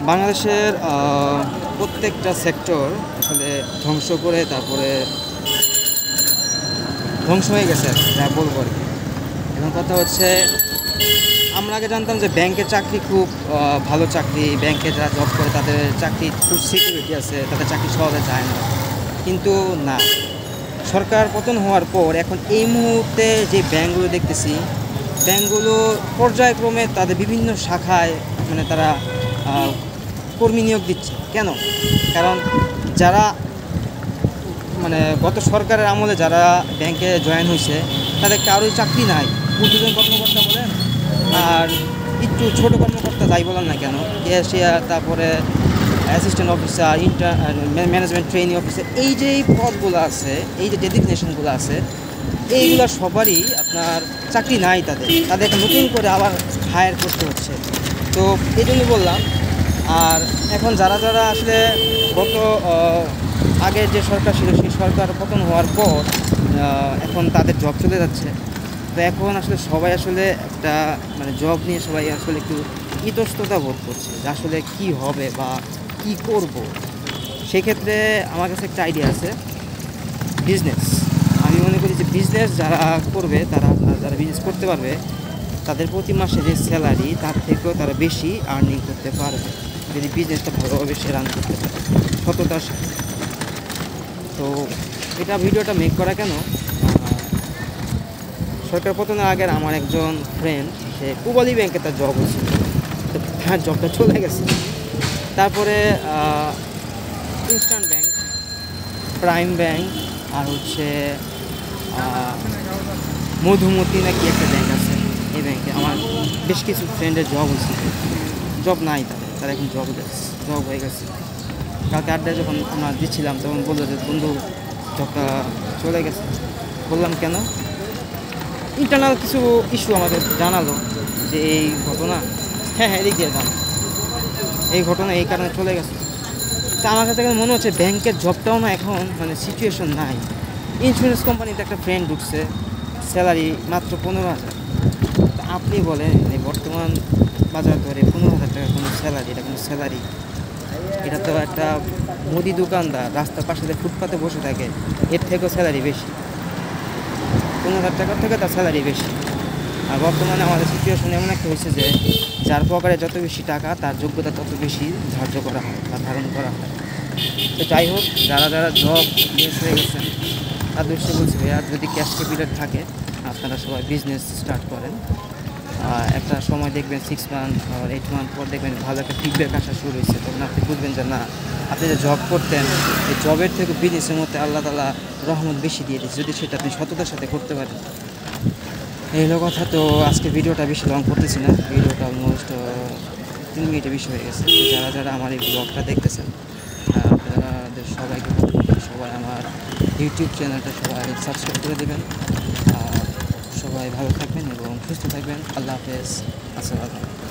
বাংলাদেশের প্রত্যেকটা সেক্টর আসলে ধ্বংস করে তারপরে ধ্বংস হয়ে গেছে যা বলবো আর কি। এখন কথা হচ্ছে, আমরা আগে জানতাম যে ব্যাংকের চাকরি খুব ভালো চাকরি, ব্যাংকে যারা জব করে তাদের চাকরি খুব সিকিউরিটি আছে, তাদের চাকরি সহজে যায় না। কিন্তু না, সরকার পতন হওয়ার পর এখন এই মুহূর্তে যে ব্যাংকগুলো দেখতেছি, ব্যাংকগুলো পর্যায়ক্রমে তাদের বিভিন্ন শাখায় মানে তারা কর্মী নিয়োগ দিচ্ছে। কেন? কারণ যারা মানে গত সরকারের আমলে যারা ব্যাংকে জয়েন হয়েছে তাদের কারোই চাকরি নাই, ঊর্ধ্বতন কর্মকর্তা বলেন আর একটু ছোটো কর্মকর্তা যাই বলেন না কেন, ক্যাশিয়ার, তারপরে assistant officer, management training officer, এই যে পদগুলো আছে, এই যে ডেজিগনেশনগুলো আছে, এইগুলো সবারই আপনার চাকরি নাই, তাদেরকে নতুন করে আবার হায়ার করতে হচ্ছে। তো এই জন্য বললাম। আর এখন যারা যারা আসলে গত আগের যে সরকার ছিল সেই সরকার পতন হওয়ার পর এখন তাদের জব চলে যাচ্ছে। তো এখন আসলে সবাই আসলে একটা মানে জব নিয়ে সবাই আসলে একটু ইতস্ততা বোধ করছে যে আসলে কী হবে বা কী করব। সেক্ষেত্রে আমার কাছে একটা আইডিয়া আছে, বিজনেস। আমি মনে করি যে বিজনেস যারা করবে, যারা বিজনেস করতে পারবে, তাদের প্রতি মাসে যে স্যালারি তার থেকেও তারা বেশি আর্নিং করতে পারবে যদি বিজনেসটা ভালোভাবে সে রান করতে পারে সততার সাথে। তো এটা ভিডিওটা মেক করা কেন, সরকার পতনের আগের আমার একজন ফ্রেন্ড, সে পূবালী ব্যাংকে তার জব হচ্ছিল, তো তার জবটা চলে গেছে। তারপরে ইস্টার্ন ব্যাংক, প্রাইম ব্যাংক, আর হচ্ছে মধুমতি নাকি একটা ব্যাংক আছে, এই ব্যাংকে আমার বেশ কিছু ফ্রেন্ডের জব হয়েছে। জব নাই তারা এখন জব হয়ে গেছে। কালকে আড্ডায় যখন আমরা দিচ্ছিলাম তখন বললো যে বন্ধু জবটা চলে গেছে। বললাম কেন? ইন্টারনাল কিছু ইস্যু আমাদের জানালো যে এই ঘটনা, হ্যাঁ এদিক দিয়ে জানো, এই ঘটনা এই কারণে চলে গেছে। তা আমার কাছে মনে হচ্ছে ব্যাংকের জবটাও না এখন মানে সিচুয়েশন নাই। ইন্স্যুরেন্স কোম্পানিতে একটা ফ্রেন্ড ঢুকছে, স্যালারি মাত্র 15,000। তা আপনি বলেন এই বর্তমান বাজার ধরে 15,000 টাকা কোনো স্যালারি, এটা কোনো স্যালারি? এটা তো একটা মুদি দোকানদার রাস্তার পাশে ফুটপাতে বসে থাকে, এর থেকেও স্যালারি বেশি, 15,000 টাকার থেকে তার স্যালারি বেশি। আর বর্তমানে আমাদের সিচুয়েশন এমন একটা হয়েছে যে যার পকেটে যত বেশি টাকা তার যোগ্যতা তত বেশি ধার্য করা হয় বা ধারণ করা হয়। তো যাই হোক, যারা যারা জব মিস হয়ে গেছেন তাদের সে বলছি ভাইয়া, যদি ক্যাশ ক্যাপিটাল থাকে আপনারা সবাই বিজনেস স্টার্ট করেন। একটা সময় দেখবেন 6 মান্থ আর 8 মান্থ পর দেখবেন ভালো একটা ফিডব্যাক আসা শুরু হয়েছে, তখন আপনি বুঝবেন যে না, আপনি যে জব করতেন এই জবের থেকে বিজনেসের মধ্যে আল্লাহ তাআলা রহমত বেশি দিয়ে দিয়েছে, যদি সেটা আপনি সততার সাথে করতে পারেন। এই হলো কথা। তো আজকে ভিডিওটা বেশি লং করতেছি না, ভিডিওটা অলমোস্ট 3 মিনিটের বেশি হয়ে গেছে। যারা যারা আমার এই ব্লগটা দেখতেছেন আপনাদের সবাইকে সবাই আমার ইউটিউব চ্যানেলটা সবাই সাবস্ক্রাইব করে দেবেন। সবাই ভালো থাকবেন এবং সুস্থ থাকবেন। আল্লাহ হাফেজ, আসসালামু আলাইকুম।